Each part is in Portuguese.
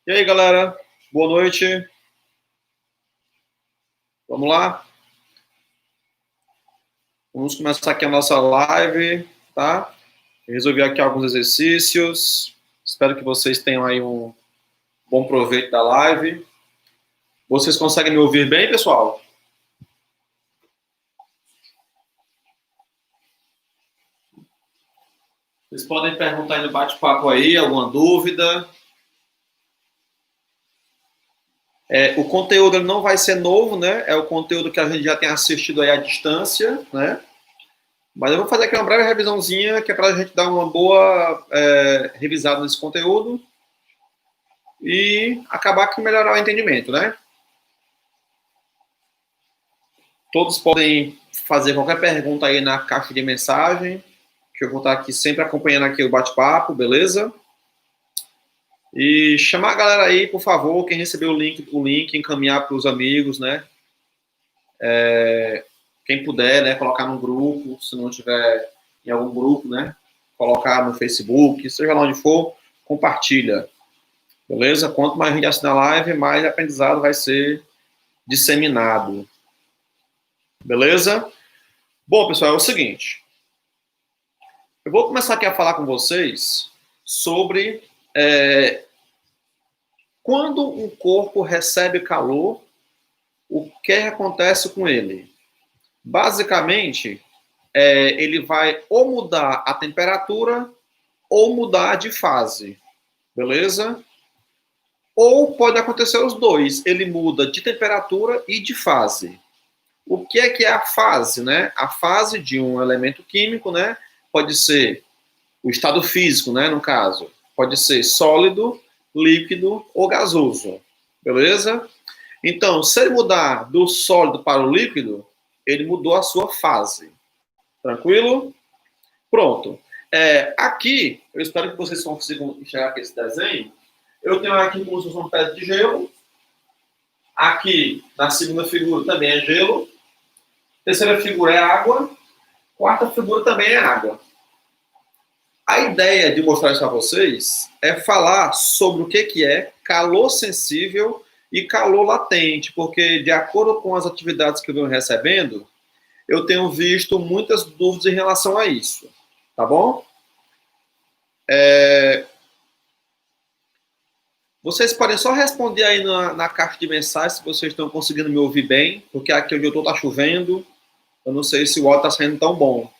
E aí, galera? Boa noite. Vamos lá? Vamos começar aqui a nossa live, tá? Eu resolvi aqui alguns exercícios. Espero que vocês tenham aí um bom proveito da live. Vocês conseguem me ouvir bem, pessoal? Vocês podem perguntar aí no bate-papo aí, alguma dúvida. O conteúdo ele não vai ser novo, né? É o conteúdo que a gente já tem assistido aí à distância, né? Mas eu vou fazer aqui uma breve revisãozinha, que é para a gente dar uma boa revisada nesse conteúdo e acabar com melhorar o entendimento, né? Todos podem fazer qualquer pergunta aí na caixa de mensagem, que eu vou estar aqui sempre acompanhando aqui o bate-papo, beleza? E chamar a galera aí, por favor, quem recebeu o link encaminhar para os amigos, né? Quem puder, né, colocar no grupo, se não tiver em algum grupo, né? Colocar no Facebook, seja lá onde for, compartilha, beleza? Quanto mais a gente assina a live, mais aprendizado vai ser disseminado, beleza? Bom, pessoal, é o seguinte. Eu vou começar aqui a falar com vocês sobre quando um corpo recebe calor, o que acontece com ele. Basicamente, ele vai ou mudar a temperatura ou mudar de fase, beleza? Ou pode acontecer os dois, ele muda de temperatura e de fase. O que é a fase, né? A fase de um elemento químico, né? Pode ser o estado físico, né, no caso. Pode ser sólido, líquido ou gasoso, beleza? Então, se ele mudar do sólido para o líquido, ele mudou a sua fase. Tranquilo? Pronto. Aqui, eu espero que vocês consigam enxergar aqui esse desenho. Eu tenho aqui como se fosse um pedra de gelo. Aqui, na segunda figura, também é gelo. Terceira figura é água. Quarta figura também é água. A ideia de mostrar isso a vocês é falar sobre o que é calor sensível e calor latente, porque de acordo com as atividades que eu venho recebendo, eu tenho visto muitas dúvidas em relação a isso, tá bom? Vocês podem só responder aí na caixa de mensagens se vocês estão conseguindo me ouvir bem, porque aqui onde eu estou está chovendo, eu não sei se o áudio está saindo tão bom.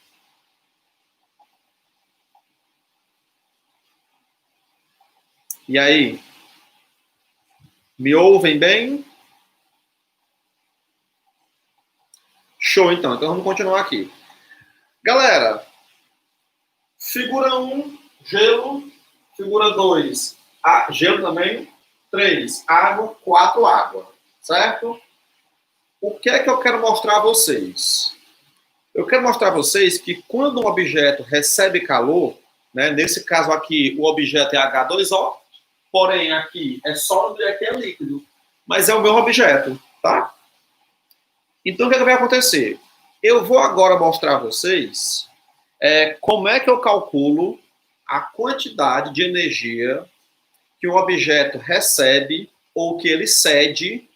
E aí? Me ouvem bem? Show, então. Então vamos continuar aqui. Galera, figura 1, gelo. Figura 2, gelo também. 3, água. 4, água. Certo? O que é que eu quero mostrar a vocês? Eu quero mostrar a vocês que quando um objeto recebe calor, né, nesse caso aqui o objeto é H2O, porém aqui é sólido e aqui é líquido. Mas é o meu objeto, tá? Então o que é que vai acontecer? Eu vou agora mostrar a vocês como é que eu calculo a quantidade de energia que um objeto recebe ou que ele cede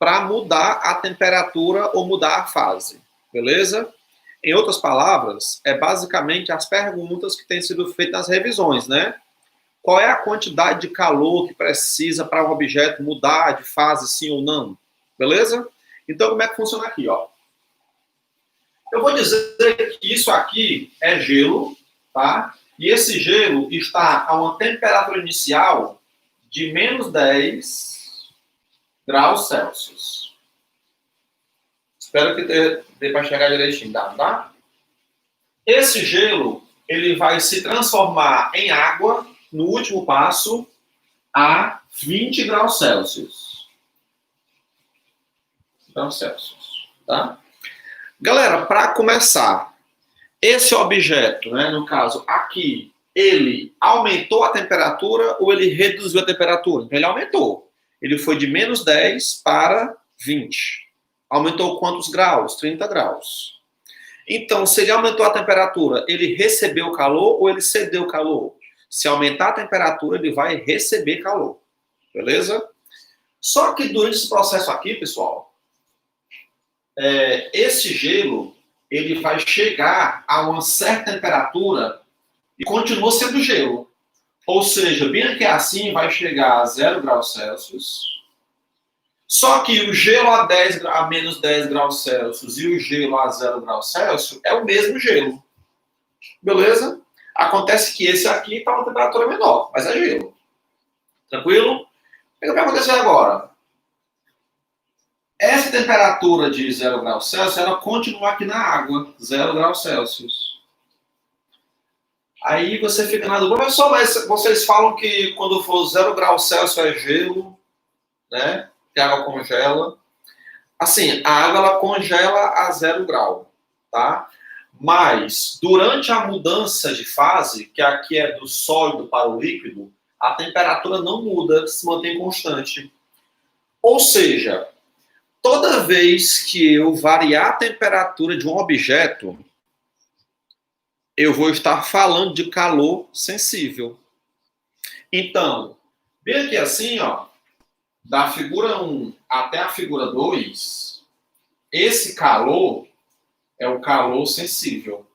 para mudar a temperatura ou mudar a fase, beleza? Em outras palavras, é basicamente as perguntas que têm sido feitas nas revisões, né? Qual é a quantidade de calor que precisa para um objeto mudar de fase, sim ou não? Beleza? Então, como é que funciona aqui, ó? Eu vou dizer que isso aqui é gelo, tá? E esse gelo está a uma temperatura inicial de menos 10 graus Celsius. Espero que dê para chegar direitinho, tá? Esse gelo, ele vai se transformar em água no último passo a 20 graus Celsius. Graus Celsius, tá? Galera, para começar, esse objeto, né, no caso aqui, ele aumentou a temperatura ou ele reduziu a temperatura? Então, ele aumentou. Ele foi de menos 10 para 20. Aumentou quantos graus? 30 graus. Então, se ele aumentou a temperatura, ele recebeu calor ou ele cedeu calor? Se aumentar a temperatura, ele vai receber calor. beleza? Só que durante esse processo aqui, pessoal, esse gelo, ele vai chegar a uma certa temperatura e continua sendo gelo. Ou seja, bem aqui assim vai chegar a 0 graus Celsius. Só que o gelo a menos 10 graus Celsius e o gelo a 0 graus Celsius é o mesmo gelo. Beleza? Acontece que esse aqui está uma temperatura menor, mas é gelo. Tranquilo? O que vai acontecer agora? Essa temperatura de 0 graus Celsius, ela continua aqui na água, 0 graus Celsius. Aí você fica na dúvida, professor, mas vocês falam que quando for 0 graus Celsius é gelo, né? Que a água congela. Assim, a água ela congela a 0 grau, tá? Mas, durante a mudança de fase, que aqui é do sólido para o líquido, a temperatura não muda, se mantém constante. Ou seja, toda vez que eu variar a temperatura de um objeto, eu vou estar falando de calor sensível. Então, bem aqui assim, ó, da figura 1 até a figura 2, esse calor é o calor sensível.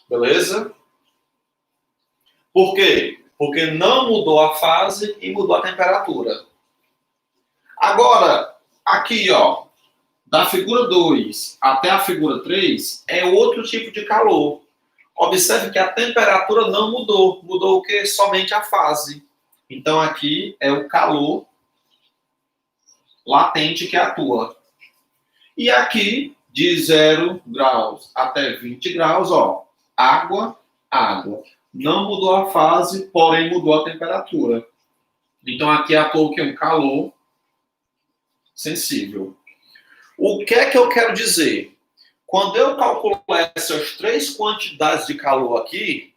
Beleza? Por quê? Porque não mudou a fase e mudou a temperatura. Agora, aqui, ó, da figura 2 até a figura 3, é outro tipo de calor. Observe que a temperatura não mudou. Mudou o quê? Somente a fase. Então, aqui é o calor latente que atua. E aqui, de 0 graus até 20 graus, ó, água, água. Não mudou a fase, porém mudou a temperatura. Então, aqui atua o que? Um calor sensível. O que é que eu quero dizer? Quando eu calculo essas três quantidades de calor aqui,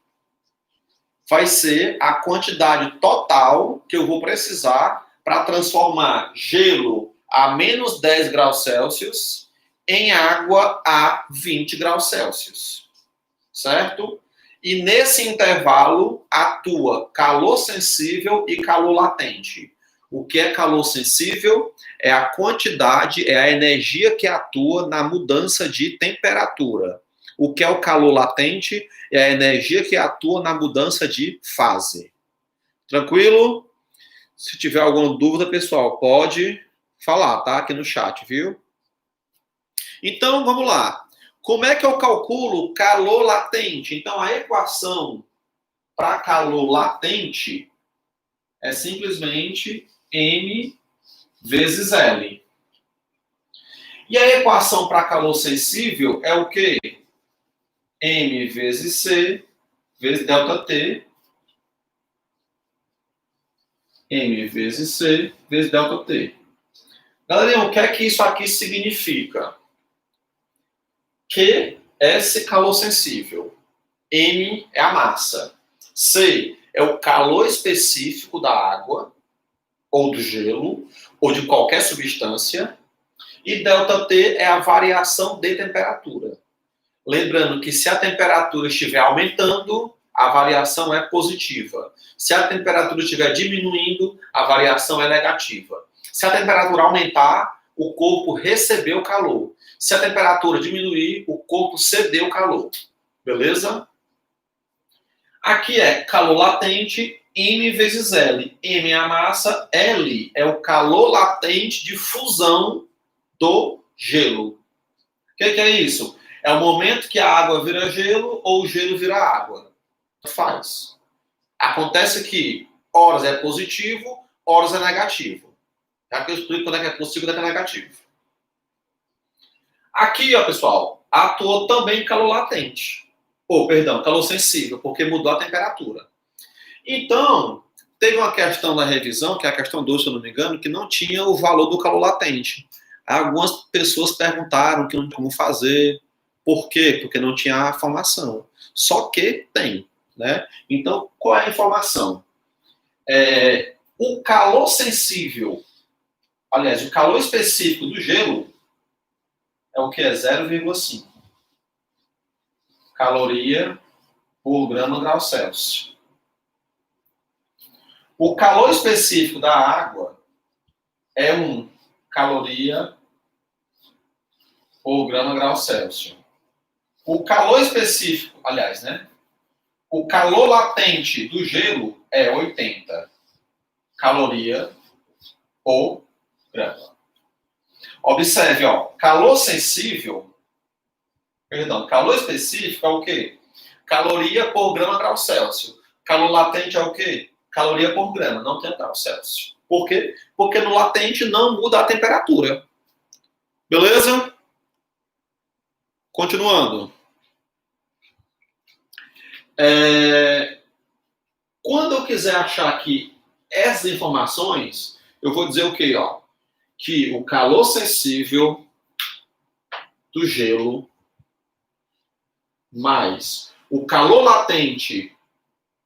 vai ser a quantidade total que eu vou precisar para transformar gelo a menos 10 graus Celsius em água a 20 graus Celsius. Certo? E nesse intervalo atua calor sensível e calor latente. O que é calor sensível? É a quantidade, é a energia que atua na mudança de temperatura. O que é o calor latente? É a energia que atua na mudança de fase. Tranquilo? Se tiver alguma dúvida, pessoal, pode falar, tá? Aqui no chat, viu? Então, vamos lá. Como é que eu calculo calor latente? Então, a equação para calor latente é simplesmente M vezes L. E a equação para calor sensível é o quê? M vezes C vezes ΔT. M vezes C vezes ΔT. Galerinha, o que é que isso aqui significa? Q é esse calor sensível. M é a massa. C é o calor específico da água, ou do gelo, ou de qualquer substância. E ΔT é a variação de temperatura. Lembrando que se a temperatura estiver aumentando, a variação é positiva. Se a temperatura estiver diminuindo, a variação é negativa. Se a temperatura aumentar, o corpo recebeu calor. Se a temperatura diminuir, o corpo cedeu calor. Beleza? Aqui é calor latente, M vezes L. M é a massa, L é o calor latente de fusão do gelo. O que é isso? É o momento que a água vira gelo ou o gelo vira água. Faz. Acontece que horas é positivo, horas é negativo. Já que eu explico quando é que é positivo e quando é que é negativo. Aqui, ó, pessoal, atuou também calor latente. Calor sensível, porque mudou a temperatura. Então, teve uma questão na revisão, que é a questão 2, se eu não me engano, que não tinha o valor do calor latente. Algumas pessoas perguntaram que não tinha como fazer. Por quê? Porque não tinha a informação. Só que tem, né? Então, qual é a informação? O calor sensível, aliás, o calor específico do gelo é o que? É 0,5 caloria por grama grau Celsius. O calor específico da água é 1 caloria por grama grau Celsius. O calor específico, aliás, né? O calor latente do gelo é 80 caloria por grama. Observe, ó, calor sensível, perdão, calor específico é o quê? Caloria por grama grau Celsius. Calor latente é o quê? Caloria por grama, não tem grau Celsius. Por quê? Porque no latente não muda a temperatura. Beleza? Continuando. Quando eu quiser achar aqui essas informações, eu vou dizer o quê? Ó? Que o calor sensível do gelo mais o calor latente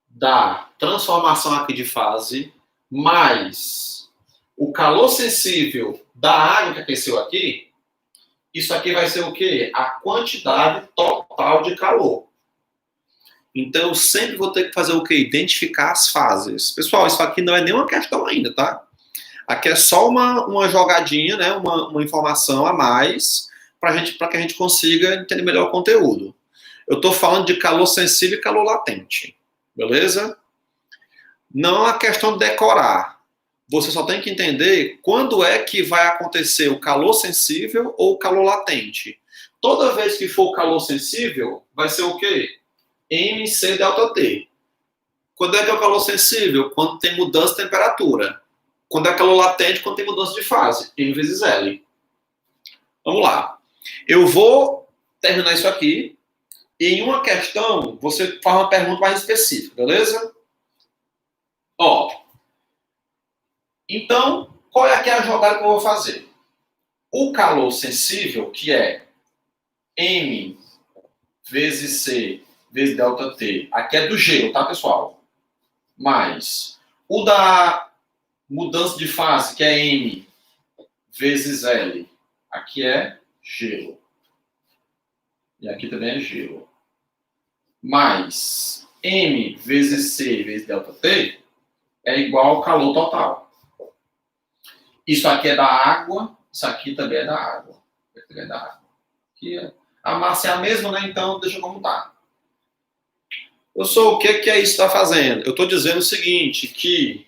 da transformação aqui de fase mais o calor sensível da água que aqueceu aqui, isso aqui vai ser o quê? A quantidade total de calor. Então, eu sempre vou ter que fazer o quê? Identificar as fases. Pessoal, isso aqui não é nenhuma questão ainda, tá? Aqui é só uma jogadinha, né? Uma informação a mais para que a gente consiga entender melhor o conteúdo. Eu estou falando de calor sensível e calor latente. Beleza? Não é uma questão de decorar. Você só tem que entender quando é que vai acontecer o calor sensível ou o calor latente. Toda vez que for o calor sensível, vai ser o quê? MC delta T. Quando é que é o calor sensível? Quando tem mudança de temperatura. Quando é calor latente? Quando tem mudança de fase. M vezes L. Vamos lá. Eu vou terminar isso aqui. E em uma questão, você faz uma pergunta mais específica, beleza? Ó. Então, qual é aqui a jogada que eu vou fazer? O calor sensível, que é M vezes C vezes delta T, aqui é do gelo, tá, pessoal? Mais o da mudança de fase, que é M vezes L, aqui é gelo. E aqui também é gelo. Mais M vezes C vezes delta T é igual ao calor total. Isso aqui é da água, isso aqui também é da água. Isso também é da água. Aqui a massa é a mesma, né? Então, deixa como tá. Eu sou o que é isso que está fazendo? Eu estou dizendo o seguinte, que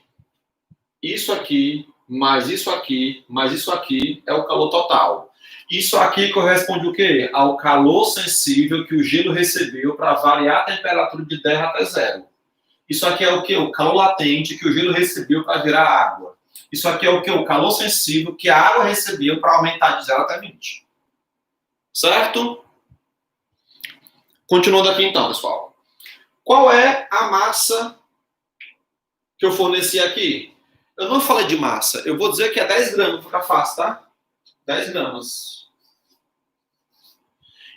isso aqui, mais isso aqui, mais isso aqui é o calor total. Isso aqui corresponde o quê? Ao calor sensível que o gelo recebeu para variar a temperatura de 10 até 0. Isso aqui é o quê? O calor latente que o gelo recebeu para virar água. Isso aqui é o quê? O calor sensível que a água recebeu para aumentar de 0 até 20. Certo? Continuando aqui então, pessoal. Qual é a massa que eu forneci aqui? Eu não falei de massa. Eu vou dizer que é 10 gramas, fica fácil, tá? 10 gramas.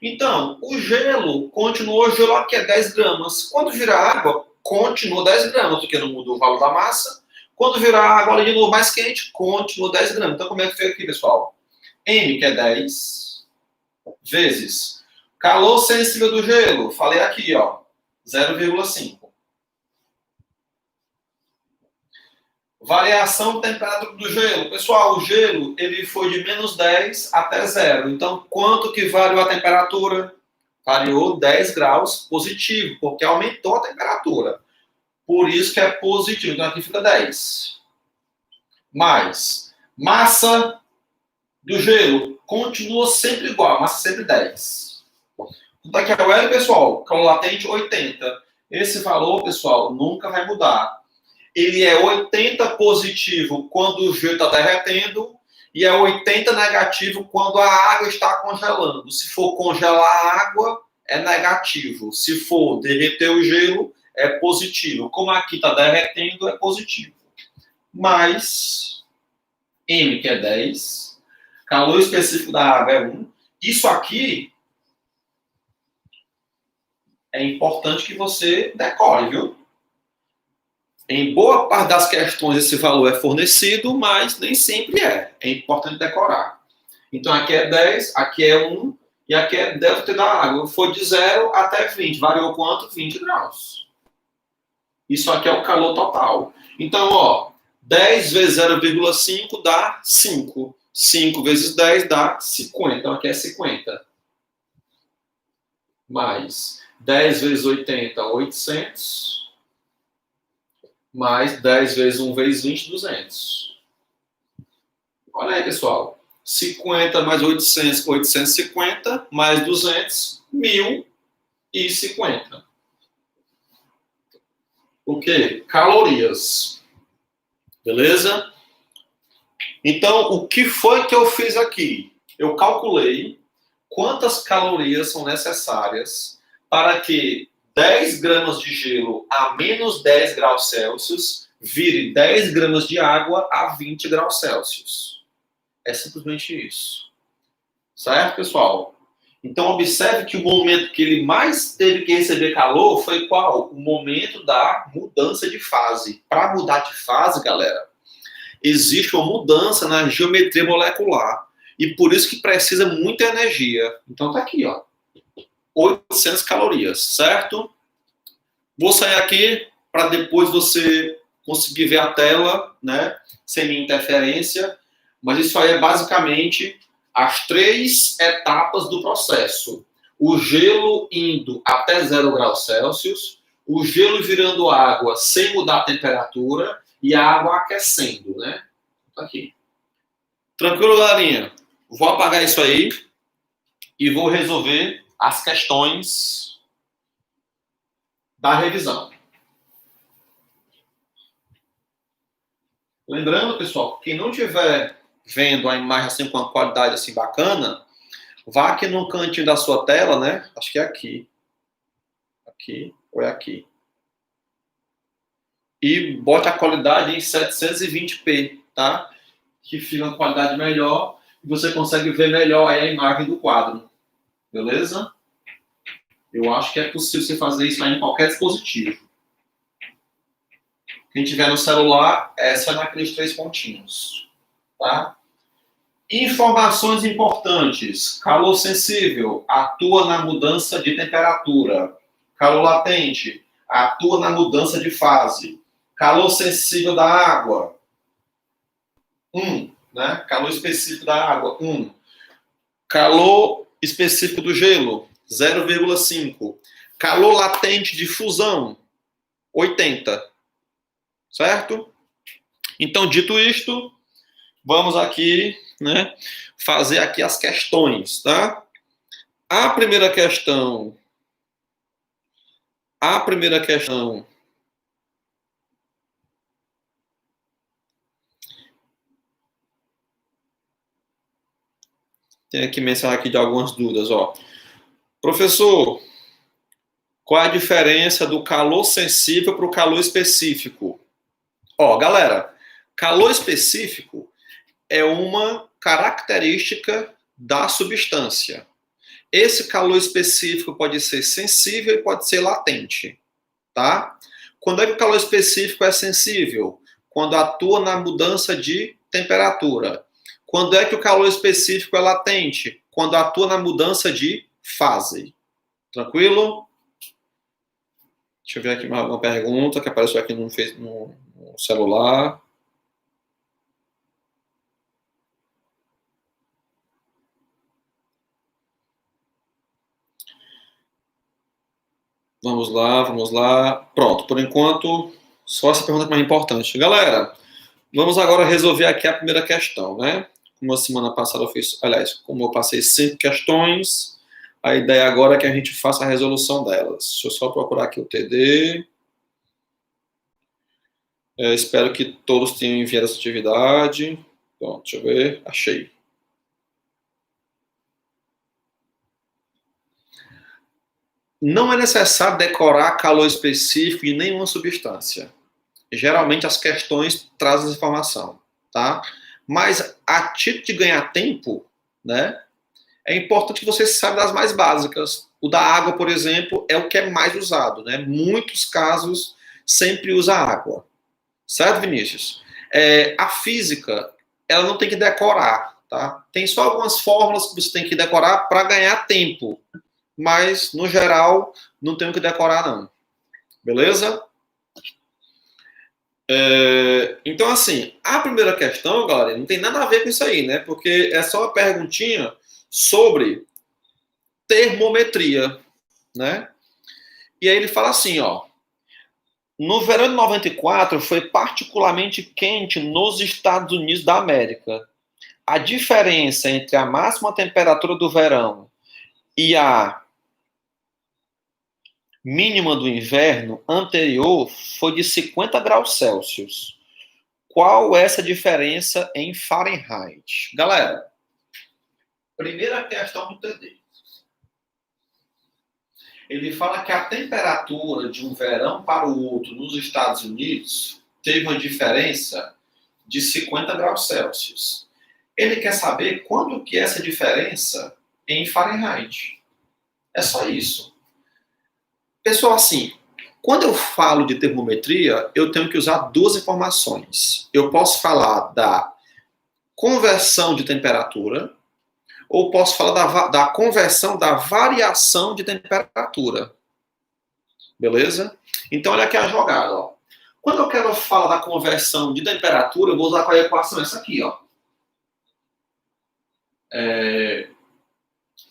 Então, o gelo continuou gelo aqui é 10 gramas. Quando virar água, continua 10 gramas, porque não mudou o valor da massa. Quando virar água ali de novo mais quente, continua 10 gramas. Então, como é que fica aqui, pessoal? M, que é 10, vezes calor sensível do gelo. Falei aqui, ó. 0,5. Variação de temperatura do gelo. Pessoal, o gelo ele foi de menos 10 até 0. Então, quanto que variou a temperatura? Variou 10 graus positivo, porque aumentou a temperatura. Por isso que é positivo. Então, aqui fica 10. Mais massa do gelo continua sempre igual, massa sempre 10. Então, aqui é o L, pessoal, calor latente 80. Esse valor, pessoal, nunca vai mudar. Ele é 80 positivo quando o gelo está derretendo e é 80 negativo quando a água está congelando. Se for congelar a água, é negativo. Se for derreter o gelo, é positivo. Como aqui está derretendo, é positivo. Mais M, que é 10. Calor específico da água é 1. Isso aqui é importante que você decore, viu? Em boa parte das questões esse valor é fornecido, mas nem sempre é. É importante decorar. Então aqui é 10, aqui é 1 e aqui é delta T da água. Foi de 0 até 20. Variou quanto? 20 graus. Isso aqui é o calor total. Então, ó, 10 vezes 0,5 dá 5. 5 vezes 10 dá 50. Então, aqui é 50. Mais 10 vezes 80, 800. Mais 10 vezes 1 vezes 20, 200. Olha aí, pessoal. 50 mais 800, 850. Mais 200, 1050. O quê? Calorias. Beleza? Então, o que foi que eu fiz aqui? Eu calculei quantas calorias são necessárias para que 10 gramas de gelo a menos 10 graus Celsius vire 10 gramas de água a 20 graus Celsius. É simplesmente isso. Certo, pessoal? Então, observe que o momento que ele mais teve que receber calor foi qual? O momento da mudança de fase. Para mudar de fase, galera, existe uma mudança na geometria molecular. E por isso que precisa muita energia. Então, tá aqui, ó. 800 calorias, certo? Vou sair aqui para depois você conseguir ver a tela, né? Sem nenhuma interferência. Mas isso aí é basicamente as 3 etapas do processo. O gelo indo até 0 graus Celsius, o gelo virando água sem mudar a temperatura e a água aquecendo, né? Tá aqui. Tranquilo, galerinha? Vou apagar isso aí e vou resolver as questões da revisão. Lembrando, pessoal, quem não tiver vendo a imagem assim com uma qualidade assim bacana, vá aqui no cantinho da sua tela, né? Acho que é aqui. Aqui ou é aqui. E bote a qualidade em 720p, tá? Que fica uma qualidade melhor e você consegue ver melhor aí a imagem do quadro. Beleza? Eu acho que é possível você fazer isso aí em qualquer dispositivo. Quem tiver no celular, é só naqueles 3 pontinhos. Tá? Informações importantes. Calor sensível atua na mudança de temperatura. Calor latente atua na mudança de fase. Calor sensível da água. 1. Né? Calor específico da água. 1. Calor específico do gelo. 0,5. Calor latente de fusão. 80. Certo? Então, dito isto, vamos aqui, né, fazer aqui as questões, tá? A primeira questão. Tem que mencionar aqui de algumas dúvidas, ó. Professor, qual é a diferença do calor sensível para o calor específico? Ó, galera, calor específico é uma característica da substância. Esse calor específico pode ser sensível e pode ser latente, tá? Quando é que o calor específico é sensível? Quando atua na mudança de temperatura. Quando é que o calor específico é latente? Quando atua na mudança de fase. Tranquilo? Deixa eu ver aqui uma pergunta que apareceu aqui no celular. Vamos lá. Pronto, por enquanto, só essa pergunta que é mais importante. Galera, vamos agora resolver aqui a primeira questão, né? Como a semana passada eu fiz, aliás, como eu passei 5 questões, a ideia agora é que a gente faça a resolução delas. Deixa eu só procurar aqui o TD. Espero que todos tenham enviado essa atividade. Pronto, deixa eu ver. Achei. Não é necessário decorar calor específico em nenhuma substância. Geralmente as questões trazem essa informação, tá? Mas a título de ganhar tempo, né? É importante que você saiba das mais básicas. O da água, por exemplo, é o que é mais usado, né? Muitos casos sempre usa água. Certo, Vinícius? A física, ela não tem que decorar, tá? Tem só algumas fórmulas que você tem que decorar para ganhar tempo. Mas, no geral, não tem o que decorar, não. Beleza? Então, assim, a primeira questão, galera, não tem nada a ver com isso aí, né? Porque é só uma perguntinha sobre termometria, né? E aí ele fala assim, ó. No verão de 94 foi particularmente quente nos Estados Unidos da América. A diferença entre a máxima temperatura do verão e a mínima do inverno anterior foi de 50 graus Celsius. Qual é essa diferença em Fahrenheit? Galera, primeira questão do TD. Ele fala que a temperatura de um verão para o outro nos Estados Unidos teve uma diferença de 50 graus Celsius. Ele quer saber quanto que é essa diferença em Fahrenheit. É só isso. Pessoal, assim, quando eu falo de termometria, eu tenho que usar duas informações. Eu posso falar da conversão de temperatura, ou posso falar da conversão da variação de temperatura. Beleza? Então, olha aqui a jogada. Ó. Quando eu quero falar da conversão de temperatura, eu vou usar qual é a equação? Essa aqui, ó.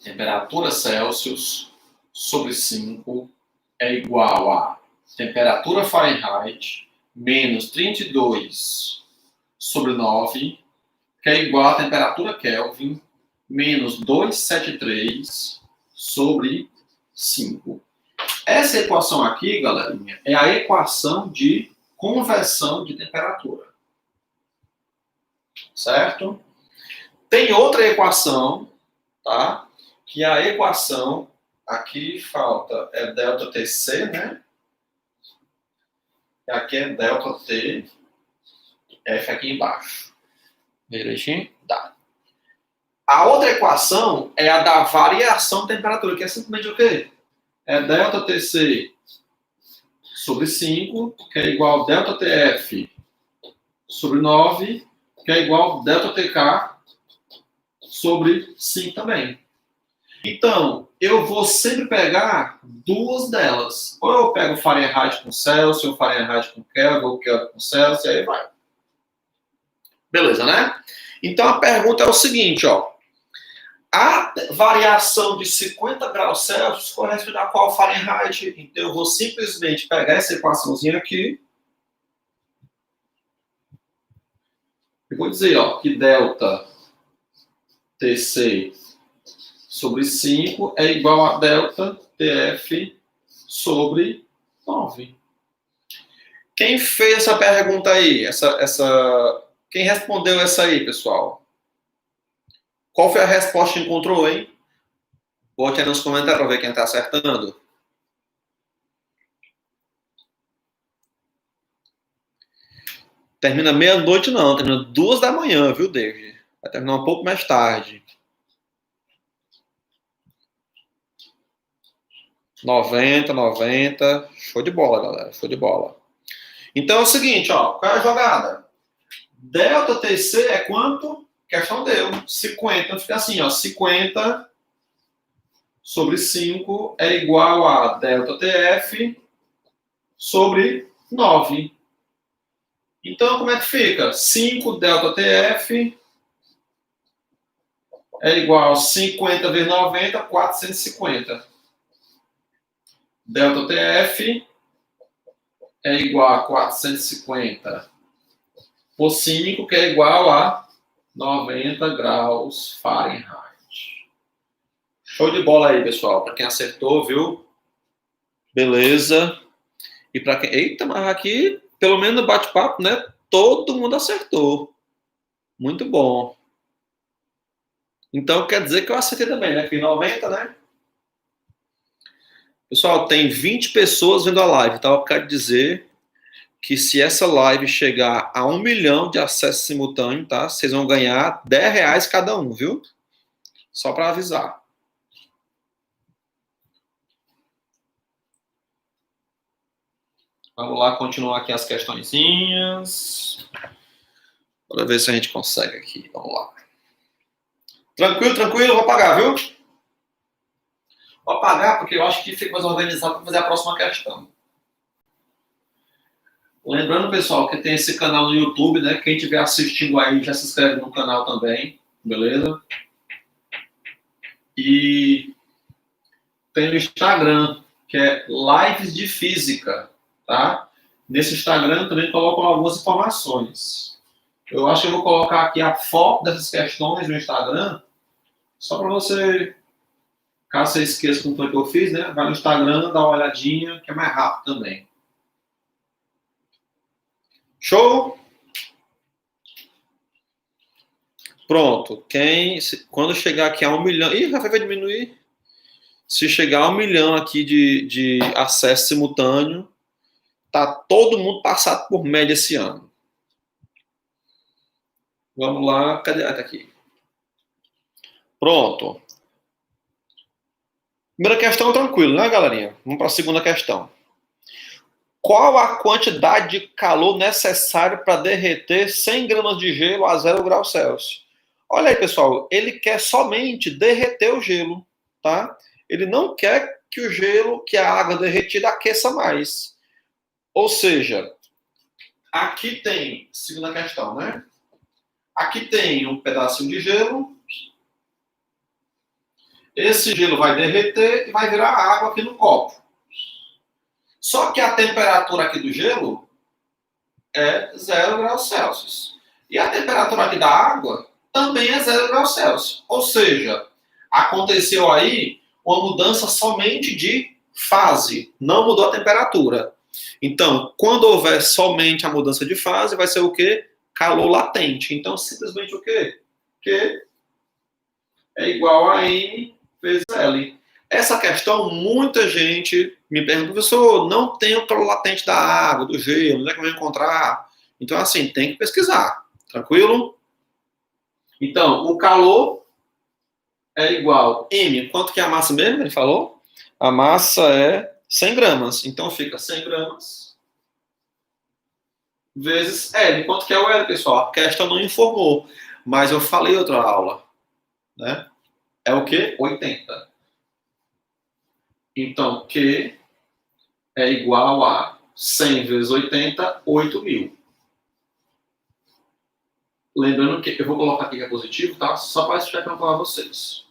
Temperatura Celsius sobre 5 é igual a temperatura Fahrenheit menos 32 sobre 9, que é igual a temperatura Kelvin menos 273 sobre 5. Essa equação aqui, galerinha, é a equação de conversão de temperatura. Certo? Tem outra equação, tá? Que a equação, aqui falta, é ΔTc, né? E aqui é ΔT, F aqui embaixo. Direitinho? Dá. A outra equação é a da variação de temperatura, que é simplesmente o quê? É ΔTc sobre 5, que é igual a ΔTF sobre 9, que é igual a ΔTK sobre 5 também. Então, eu vou sempre pegar duas delas. Ou eu pego Fahrenheit com Celsius, ou Fahrenheit com Kelvin, ou Kelvin com Celsius, e aí vai. Beleza, né? Então, a pergunta é o seguinte, ó. A variação de 50 graus Celsius corresponde a qual Fahrenheit? Então, eu vou simplesmente pegar essa equaçãozinha aqui. Eu vou dizer, ó, que delta TC sobre 5 é igual a delta TF sobre 9. Quem fez essa pergunta aí? Quem respondeu essa aí, pessoal? Qual foi a resposta que encontrou, hein? Bote aí nos comentários para ver quem está acertando. Termina meia-noite, não. Termina 2 da manhã, viu, David? Vai terminar um pouco mais tarde. 90. Show de bola, galera. Show de bola. Então é o seguinte, ó. Qual é a jogada? Delta TC é quanto? Questão deu. 50. Então fica assim, ó. 50 sobre 5 é igual a delta TF sobre 9. Então, como é que fica? 5 delta TF é igual a 50 vezes 90, 450. Delta TF é igual a 450 por 5, que é igual a 90 graus Fahrenheit. Show de bola aí, pessoal. Para quem acertou, viu? Beleza. E para quem... Eita, mas aqui, pelo menos no bate-papo, né? Todo mundo acertou. Muito bom. Então, quer dizer que eu acertei também, né? Fiz 90, né? Pessoal, tem 20 pessoas vendo a live, tá? Eu quero dizer que se essa live chegar a 1 milhão de acessos simultâneos, tá? Vocês vão ganhar R$10 cada um, viu? Só para avisar. Vamos lá, continuar aqui as questõezinhas. Bora ver se a gente consegue aqui. Vamos lá. Tranquilo, vou apagar, viu? Vou apagar porque eu acho que fica mais organizado para fazer a próxima questão. Lembrando, pessoal, que tem esse canal no YouTube, né? Quem estiver assistindo aí já se inscreve no canal também, beleza? E tem o Instagram, que é Lives de Física, tá? Nesse Instagram também coloco algumas informações. Eu acho que eu vou colocar aqui a foto dessas questões no Instagram, só para você, caso você esqueça como foi que eu fiz, né? Vai no Instagram, dá uma olhadinha, que é mais rápido também. Show? Pronto. Quando chegar aqui a 1 milhão... Ih, Rafael vai diminuir. Se chegar a 1 milhão aqui de acesso simultâneo, tá todo mundo passado por média esse ano. Vamos lá, cadê? Ah, tá aqui. Pronto. Primeira questão, tranquilo, né, galerinha? Vamos para a segunda questão. Qual a quantidade de calor necessária para derreter 100 gramas de gelo a 0 graus Celsius? Olha aí, pessoal, ele quer somente derreter o gelo, tá? Ele não quer que o gelo, que a água derretida aqueça mais. Ou seja, aqui tem, segunda questão, né? Aqui tem um pedacinho de gelo. Esse gelo vai derreter e vai virar água aqui no copo. Só que a temperatura aqui do gelo é 0 graus Celsius. E a temperatura aqui da água também é 0 graus Celsius. Ou seja, aconteceu aí uma mudança somente de fase, não mudou a temperatura. Então, quando houver somente a mudança de fase, vai ser o quê? Calor latente. Então, simplesmente o quê? Q é igual a N vezes L. Essa questão, muita gente me pergunta, professor, não tem o calor latente da água, do gelo, onde é que eu vou encontrar? Então, assim, tem que pesquisar. Tranquilo? Então, o calor é igual M. Quanto que é a massa mesmo? Ele falou? A massa é 100 gramas. Então, fica 100 gramas vezes L. Quanto que é o L, pessoal? A questão não informou. Mas eu falei outra aula. Né? É o quê? 80. Então, Q é igual a 100 vezes 80, 8.000. Lembrando que eu vou colocar aqui que é positivo, tá? Só para explicar para vocês.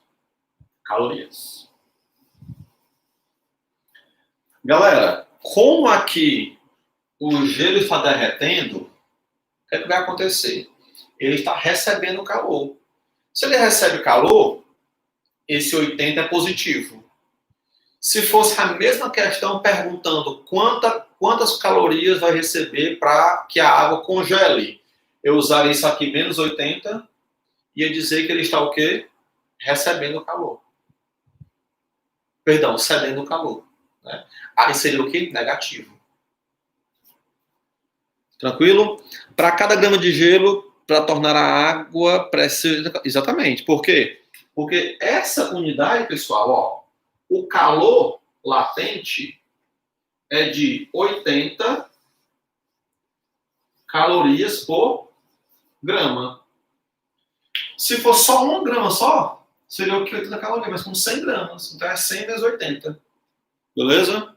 Calorias. Galera, como aqui o gelo está derretendo, o que é que vai acontecer? Ele está recebendo calor. Se ele recebe calor, esse 80 é positivo. Se fosse a mesma questão perguntando quantas calorias vai receber para que a água congele, eu usaria isso aqui, menos 80, e ia dizer que ele está o quê? Recebendo calor. Perdão, cedendo calor. Né? Aí seria o quê? Negativo. Tranquilo? Para cada grama de gelo, para tornar a água precisa... Exatamente. Por quê? Porque essa unidade, pessoal, ó, o calor latente é de 80 calorias por grama. Se for só 1 grama só, seria o que 80 calorias, mas com 100 gramas. Então é 100 vezes 80. Beleza?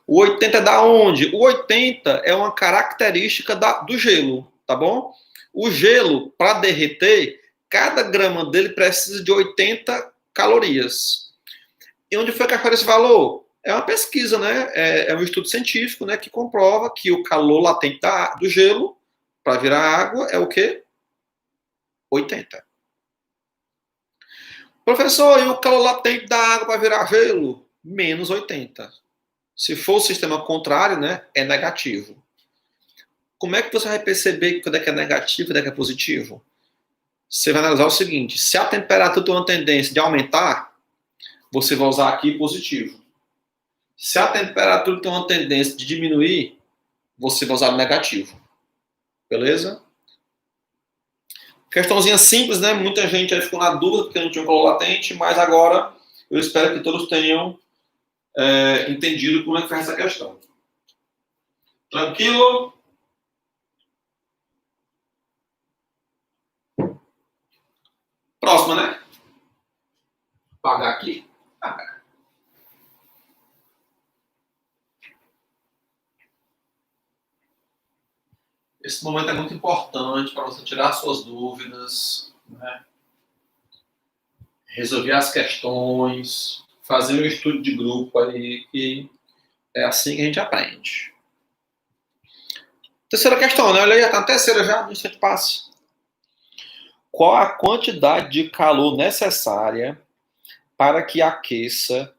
O 80 é da onde? O 80 é uma característica do gelo, tá bom? O gelo, para derreter, cada grama dele precisa de 80 calorias. E onde foi que achou esse valor? É uma pesquisa, né? É um estudo científico, né, que comprova que o calor latente do gelo para virar água é o quê? 80. Professor, e o calor latente da água para virar gelo? Menos 80. Se for o sistema contrário, né, é negativo. Como é que você vai perceber quando é que é negativo e quando é que é positivo? Você vai analisar o seguinte: se a temperatura tem uma tendência de aumentar, você vai usar aqui positivo. Se a temperatura tem uma tendência de diminuir, você vai usar negativo. Beleza? Questãozinha simples, né? Muita gente aí ficou na dúvida porque não tinha calor latente, mas agora eu espero que todos tenham entendido como é que faz essa questão. Tranquilo? Próxima, né? Apagar aqui. Esse momento é muito importante para você tirar suas dúvidas, né? Resolver as questões, fazer um estudo de grupo aí, que é assim que a gente aprende. Terceira questão, né? Olha aí, tá na terceira já, no instante passa. Qual a quantidade de calor necessária para que aqueça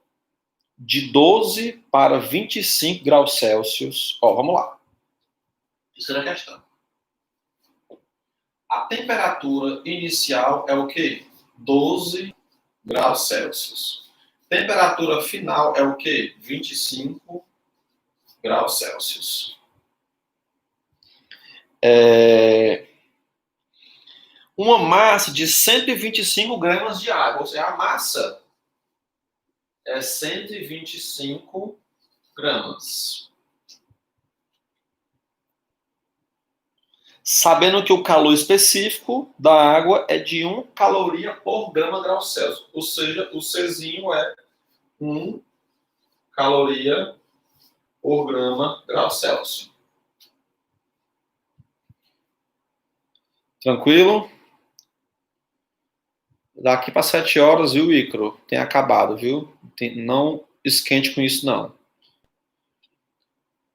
de 12 para 25 graus Celsius? Ó, vamos lá. Terceira questão. A temperatura inicial é o quê? 12 graus Celsius. Temperatura final é o quê? 25 graus Celsius. Uma massa de 125 gramas de água, ou seja, a massa é 125 gramas. Sabendo que o calor específico da água é de 1 caloria por grama grau Celsius. Ou seja, o Czinho é 1 caloria por grama grau Celsius. Tranquilo? Daqui para 7 horas, viu, Icaro? Tem acabado, viu? Não esquente com isso, não.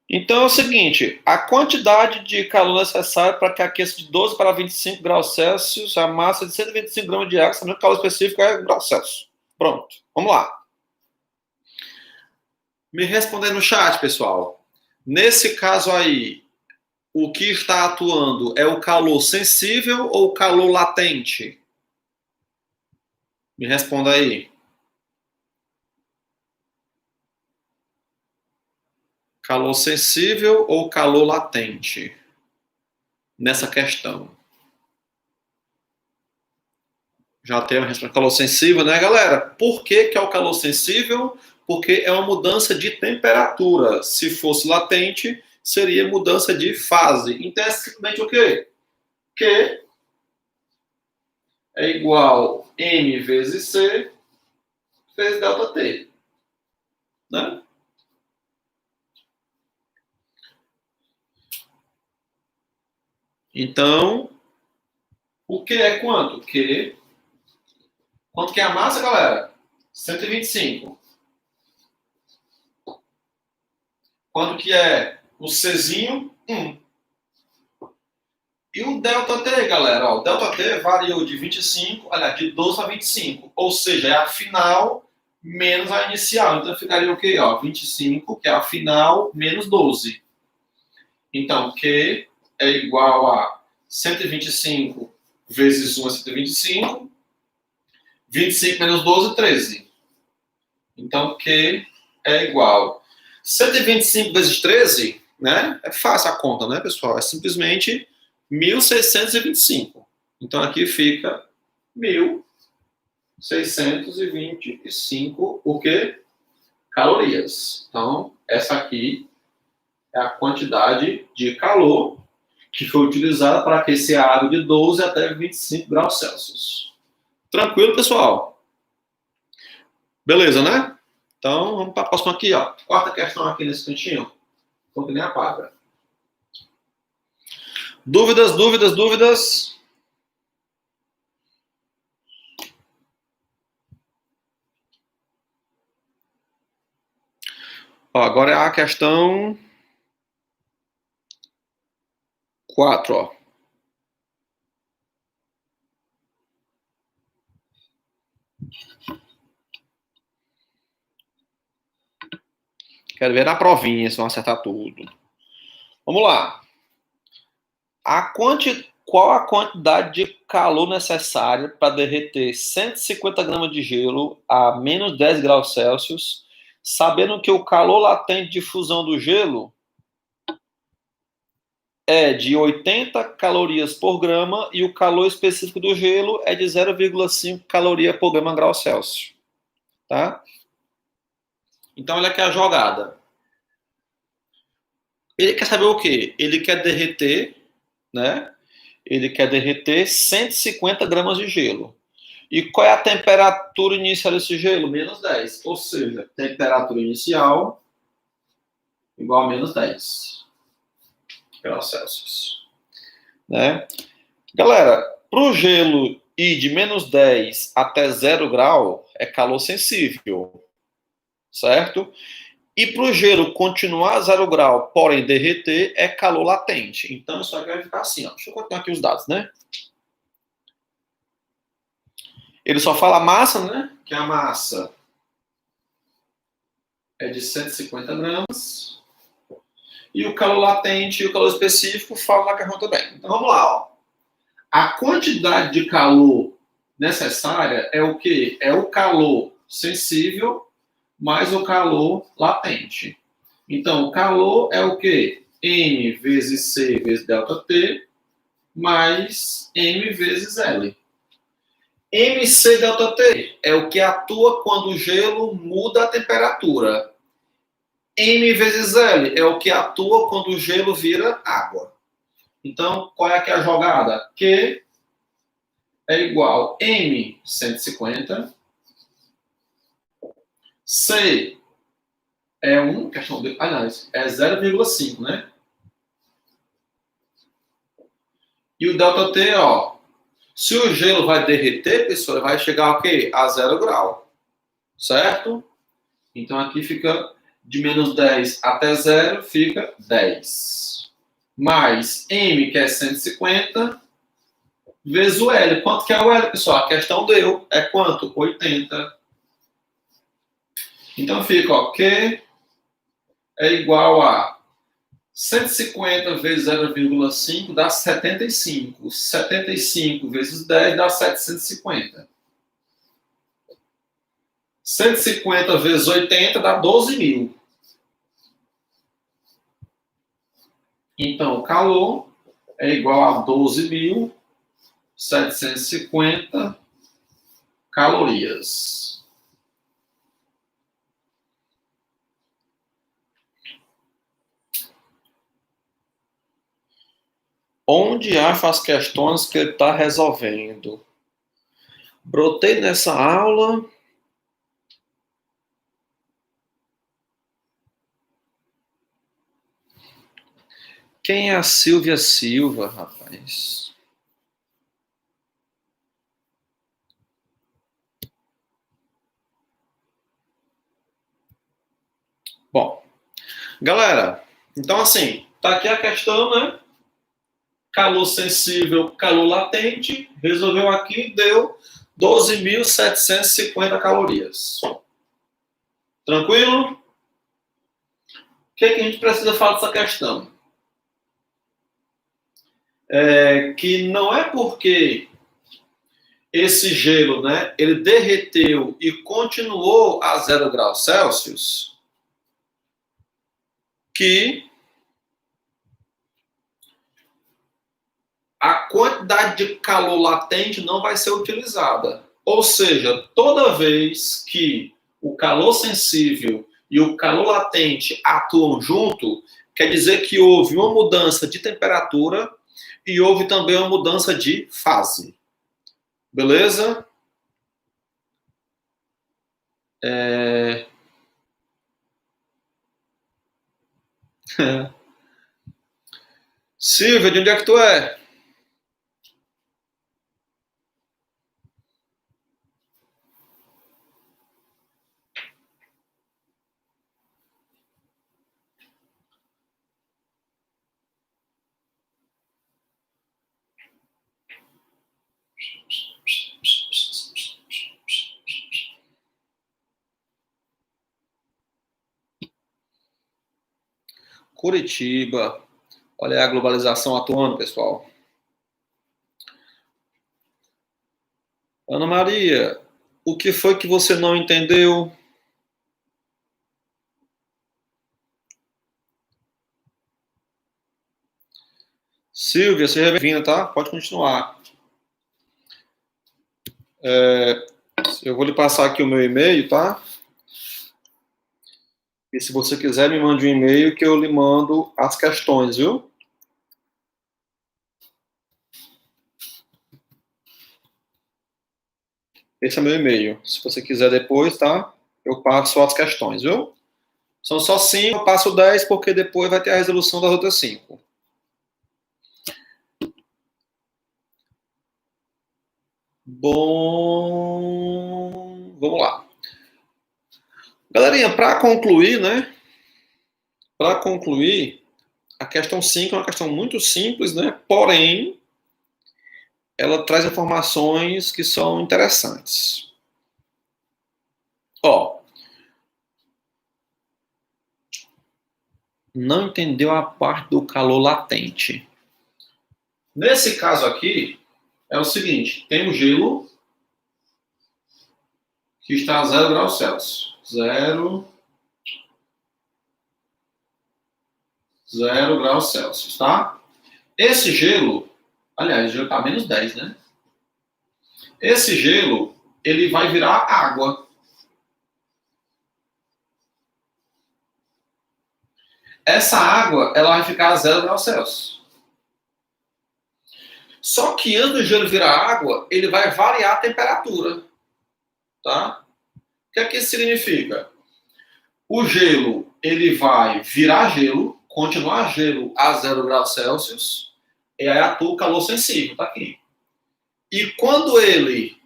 Então é o seguinte, a quantidade de calor necessária para que aqueça de 12 para 25 graus Celsius, a massa de 125 gramas de água, sabendo que o calor específico é graus Celsius. Pronto, vamos lá. Me respondendo no chat, pessoal. Nesse caso aí, o que está atuando é o calor sensível ou o calor latente? Me responda aí. Calor sensível ou calor latente? Nessa questão. Já tem a resposta. Calor sensível, né, galera? Por que é o calor sensível? Porque é uma mudança de temperatura. Se fosse latente, seria mudança de fase. Então é simplesmente o quê? Q é igual a M vezes C vezes ΔT. Né? Então, o Q é quanto? Q. Quanto que é a massa, galera? 125. Quanto que é o Czinho? 1. E o ΔT, galera? Ó, o ΔT variou de 25, aliás, de 12 a 25. Ou seja, é a final menos a inicial. Então ficaria o quê? Ó, 25, que é a final, menos 12. Então, Q é igual a 125 vezes 1 é 125. 25 menos 12, 13. Então, Q é igual. 125 vezes 13, né? É fácil a conta, né, pessoal? É simplesmente 1.625. Então, aqui fica 1.625, o quê? Calorias. Então, essa aqui é a quantidade de calor que foi utilizada para aquecer a água de 12 até 25 graus Celsius. Tranquilo, pessoal? Beleza, né? Então, vamos para a próxima aqui, ó. Quarta questão aqui nesse cantinho. Então, que nem apaga. Dúvidas, dúvidas, dúvidas? Ó, agora é a questão 4, ó. Quero ver na provinha se vão acertar tudo. Vamos lá. Qual a quantidade de calor necessária para derreter 150 gramas de gelo a menos 10 graus Celsius, sabendo que o calor latente de fusão do gelo é de 80 calorias por grama e o calor específico do gelo é de 0,5 caloria por grama grau Celsius. Tá? Então, olha aqui a jogada. Ele quer saber o quê? Ele quer derreter, né? Ele quer derreter 150 gramas de gelo. E qual é a temperatura inicial desse gelo? Menos 10. Ou seja, temperatura inicial igual a menos 10 graus Celsius. né? Galera, para o gelo ir de menos 10 até 0 grau, é calor sensível, certo? E para o gelo continuar a 0 grau, porém derreter, é calor latente. Então, isso aqui vai ficar assim, ó. Deixa eu continuar aqui os dados, né? Ele só fala massa, né? Que a massa é de 150 gramas. E o calor latente e o calor específico fala na questão também. Então, vamos lá, ó. A quantidade de calor necessária é o quê? É o calor sensível mais o calor latente. Então, o calor é o quê? M vezes C vezes ΔT mais M vezes L. MC ΔT é o que atua quando o gelo muda a temperatura. M vezes L é o que atua quando o gelo vira água. Então, qual é aqui a jogada? Q é igual a M, 150. C é 1, questão de... Ah, não, é 0,5, né? E o ΔT, ó, se o gelo vai derreter, pessoal, vai chegar a quê? A 0 grau, certo? Então, aqui fica de menos 10 até 0, fica 10. Mais M, que é 150, vezes o L. Quanto que é o L, pessoal? A questão deu. É quanto? 80. Então, fica, ó, Q é igual a 150 vezes 0,5 dá 75. 75 vezes 10 dá 750. 150 vezes 80 dá 12 mil. Então, o calor é igual a 12.750 calorias. Onde acha as questões que ele está resolvendo? Brotei nessa aula. Quem é a Silvia Silva, rapaz? Bom, galera, então assim, tá aqui a questão, né? Calor sensível, calor latente, resolveu aqui, deu 12.750 calorias. Tranquilo? O que a gente precisa falar dessa questão? Que não é porque esse gelo, né, ele derreteu e continuou a 0 graus Celsius, que a quantidade de calor latente não vai ser utilizada. Ou seja, toda vez que o calor sensível e o calor latente atuam junto, quer dizer que houve uma mudança de temperatura e houve também uma mudança de fase. Beleza? Silvia, de onde é que tu é? Curitiba. Olha aí a globalização atuando, pessoal. Ana Maria, o que foi que você não entendeu? Silvia, seja bem-vinda, tá? Pode continuar. Eu vou lhe passar aqui o meu e-mail, tá? E se você quiser, me mande um e-mail que eu lhe mando as questões, viu? Esse é meu e-mail. Se você quiser depois, tá? Eu passo as questões, viu? São só 5, eu passo 10, porque depois vai ter a resolução das outras 5. Bom, vamos lá. Galerinha, para concluir, né? Para concluir, a questão 5 é uma questão muito simples, né? Porém, ela traz informações que são interessantes. Ó, não entendeu a parte do calor latente. Nesse caso aqui, é o seguinte, tem um gelo que está a 0 graus Celsius. 0 graus Celsius, tá? Esse gelo, aliás, o gelo está a menos 10, né? Esse gelo, ele vai virar água. Essa água, ela vai ficar a 0 graus Celsius. Só que antes do gelo virar água, ele vai variar a temperatura, tá? O que é que isso significa? O gelo, ele vai virar gelo, continuar gelo a 0 graus Celsius, e aí atua o calor sensível, tá aqui. E quando ele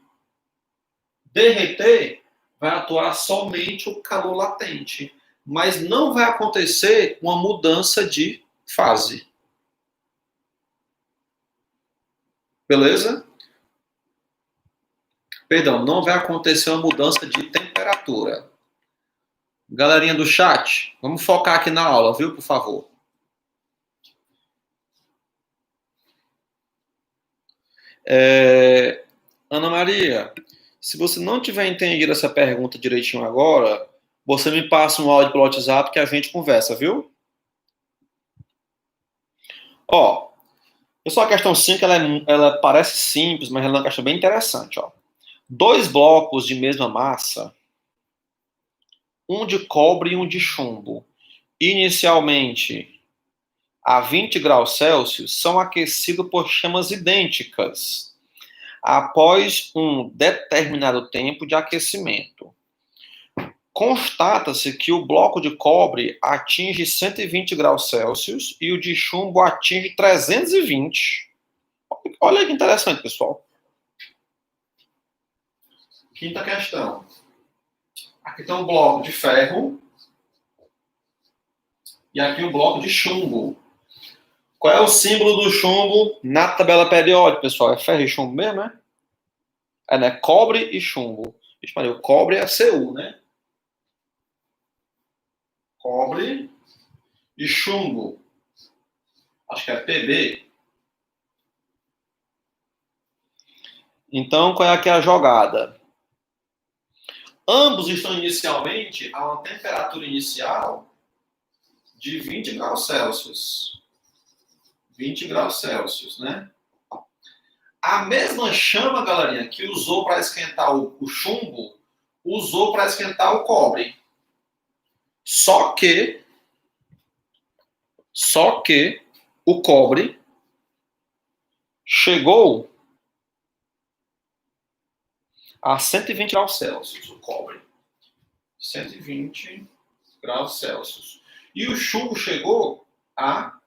derreter, vai atuar somente o calor latente, mas não vai acontecer uma mudança de fase. Beleza? Perdão, não vai acontecer uma mudança de temperatura. Galerinha do chat, vamos focar aqui na aula, viu, por favor? Ana Maria, se você não tiver entendido essa pergunta direitinho agora, você me passa um áudio pelo WhatsApp que a gente conversa, viu? Ó, pessoal, a questão 5, ela parece simples, mas ela é uma questão bem interessante, ó. Dois blocos de mesma massa, um de cobre e um de chumbo, inicialmente a 20 graus Celsius, são aquecidos por chamas idênticas, após um determinado tempo de aquecimento. Constata-se que o bloco de cobre atinge 120 graus Celsius e o de chumbo atinge 320. Olha que interessante, pessoal. Quinta questão. Aqui tem um bloco de ferro e aqui um bloco de chumbo. Qual é o símbolo do chumbo na tabela periódica, pessoal? É ferro e chumbo mesmo, né? É, né? Cobre e chumbo. O cobre é Cu, né? Cobre e chumbo. Acho que é Pb. Então, qual é aqui a jogada? Ambos estão inicialmente a uma temperatura inicial de 20 graus Celsius. 20 graus Celsius, né? A mesma chama, galerinha, que usou para esquentar o chumbo, usou para esquentar o cobre. Só que o cobre chegou a 120 graus Celsius, o cobre. 120 graus Celsius. E o chumbo chegou a,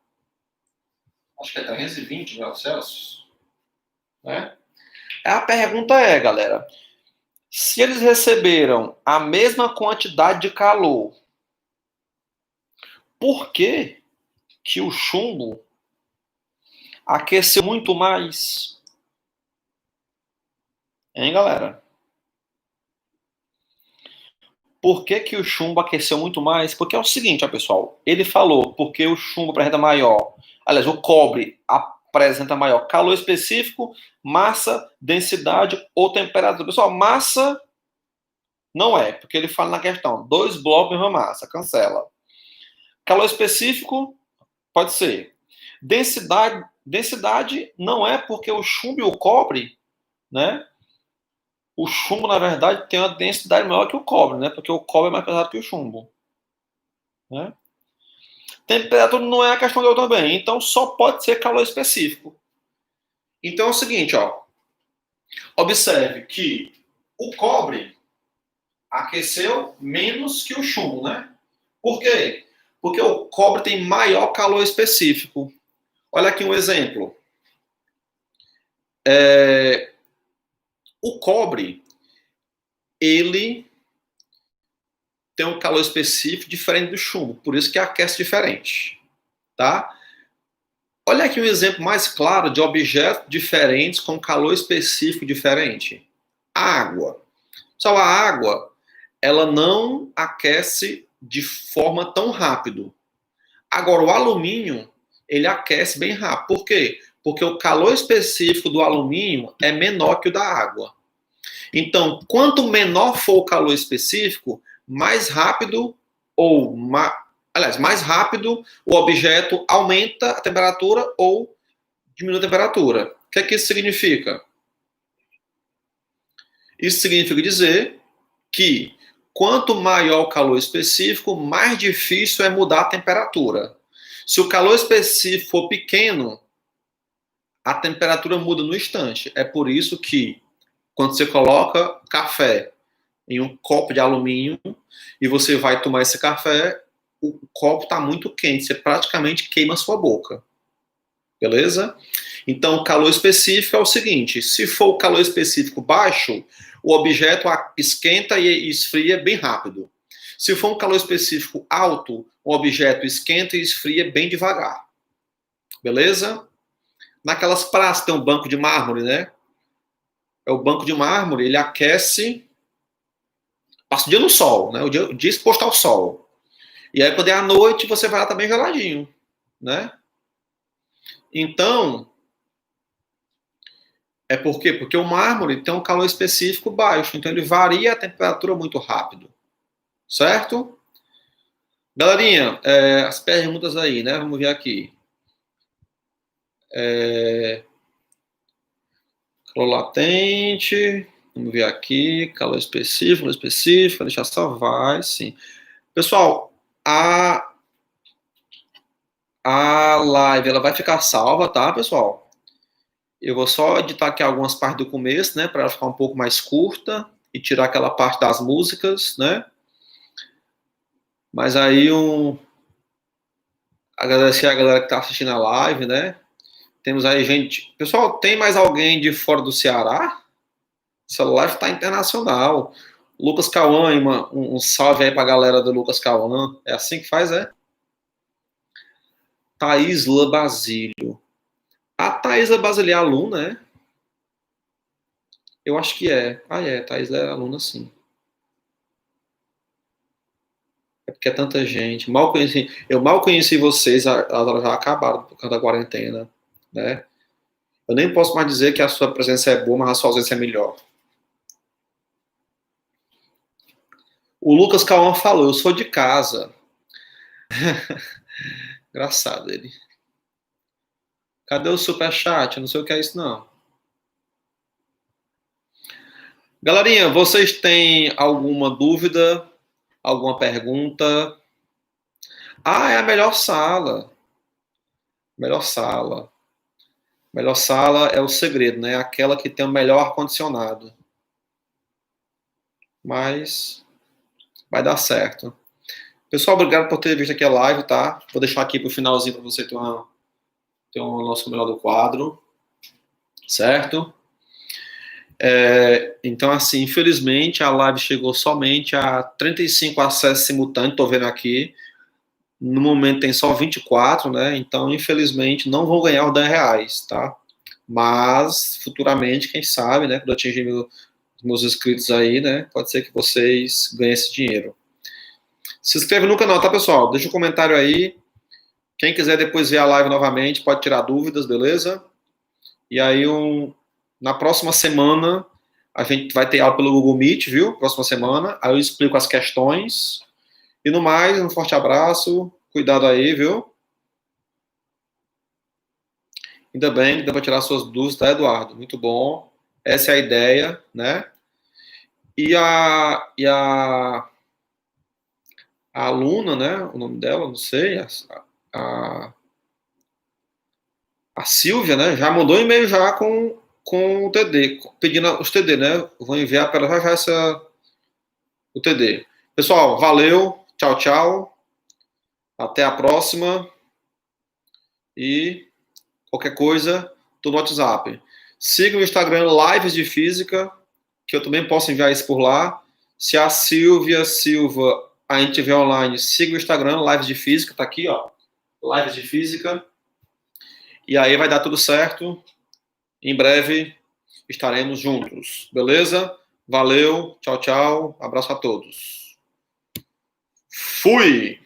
acho que é 320 graus Celsius. Né? A pergunta é, galera, se eles receberam a mesma quantidade de calor, por que que o chumbo aqueceu muito mais? Hein, galera? Por que que o chumbo aqueceu muito mais? Porque é o seguinte, ó, pessoal. Ele falou porque o chumbo apresenta maior... Aliás, o cobre apresenta maior calor específico, massa, densidade ou temperatura. Pessoal, massa não é, porque ele fala na questão. Dois blocos, mesma massa. Cancela. Calor específico, pode ser. Densidade não é, porque o chumbo e o cobre, né? O chumbo, na verdade, tem uma densidade maior que o cobre, né? Porque o cobre é mais pesado que o chumbo. Né? Temperatura não é a questão de eu também. Então, só pode ser calor específico. Então, é o seguinte, ó. Observe que o cobre aqueceu menos que o chumbo, né? Por quê? Porque o cobre tem maior calor específico. Olha aqui um exemplo. O cobre, ele tem um calor específico diferente do chumbo, por isso que aquece diferente, tá? Olha aqui um exemplo mais claro de objetos diferentes com calor específico diferente. A água. Só a água, ela não aquece de forma tão rápido. Agora, o alumínio, ele aquece bem rápido. Por quê? Porque o calor específico do alumínio é menor que o da água. Então, quanto menor for o calor específico, mais rápido mais rápido o objeto aumenta a temperatura ou diminui a temperatura. O que é que isso significa? Isso significa dizer que quanto maior o calor específico, mais difícil é mudar a temperatura. Se o calor específico for pequeno, a temperatura muda no instante. É por isso que quando você coloca café em um copo de alumínio e você vai tomar esse café, o copo está muito quente, você praticamente queima a sua boca. Beleza? Então, o calor específico é o seguinte: se for o calor específico baixo, o objeto esquenta e esfria bem rápido. Se for um calor específico alto, o objeto esquenta e esfria bem devagar. Beleza? Naquelas praças tem um banco de mármore, né? É o banco de mármore, ele aquece, passa o dia no sol, né? O dia exposto ao sol. E aí, quando é à noite, você vai lá também geladinho, né? Então, é por quê? Porque o mármore tem um calor específico baixo, então ele varia a temperatura muito rápido, certo? Galerinha, as perguntas aí, né? Vamos ver aqui. Calor latente, vamos ver aqui, calor específico, deixar só vai, sim. Pessoal, a live ela vai ficar salva, tá, pessoal? Eu vou só editar aqui algumas partes do começo, né, para ela ficar um pouco mais curta e tirar aquela parte das músicas, né? Mas aí agradecer a galera que está assistindo a live, né? Temos aí gente. Pessoal, tem mais alguém de fora do Ceará? Essa live está internacional. Lucas Cauã, um salve aí para a galera do Lucas Cauã. É assim que faz, é? Thaísla Basílio. A Thaísla Basílio é aluna, é? Eu acho que é. Thaísla é aluna, sim. É porque é tanta gente. Eu mal conheci vocês, elas já acabaram por causa da quarentena, né? Eu nem posso mais dizer que a sua presença é boa, mas a sua ausência é melhor. O Lucas Cauã falou, eu sou de casa. Engraçado ele. Cadê o superchat? Eu não sei o que é isso, não. Galerinha, vocês têm alguma dúvida? Alguma pergunta? É a melhor sala. Melhor sala. Melhor sala é o segredo, né? Aquela que tem o melhor ar-condicionado. Mas vai dar certo. Pessoal, obrigado por ter visto aqui a live, tá? Vou deixar aqui pro finalzinho para você ter o nosso melhor do quadro. Certo? Então, assim, infelizmente, a live chegou somente a 35 acessos simultâneos, tô vendo aqui. No momento tem só 24, né? Então, infelizmente, não vou ganhar os R$ 10, tá? Mas, futuramente, quem sabe, né? Quando eu atingir meus inscritos aí, né? Pode ser que vocês ganhem esse dinheiro. Se inscreve no canal, tá, pessoal? Deixa um comentário aí. Quem quiser depois ver a live novamente, pode tirar dúvidas, beleza? E aí, na próxima semana, a gente vai ter aula pelo Google Meet, viu? Próxima semana. Aí eu explico as questões. E no mais, um forte abraço. Cuidado aí, viu? Ainda bem que dá para tirar suas dúvidas, tá, Eduardo? Muito bom. Essa é a ideia, né? E a aluna, né? O nome dela, não sei. A, a Silvia, né? Já mandou um e-mail já com o TD, pedindo os TD, né? Vou enviar para ela já o TD. Pessoal, valeu. Tchau, tchau. Até a próxima. E qualquer coisa, tô no WhatsApp. Siga o Instagram Lives de Física. que eu também posso enviar isso por lá. Se a Silvia Silva a gente tiver online, siga o Instagram, Lives de Física, tá aqui, ó. Lives de Física. E aí vai dar tudo certo. Em breve estaremos juntos. Beleza? Valeu. Tchau, tchau. Abraço a todos. Fui!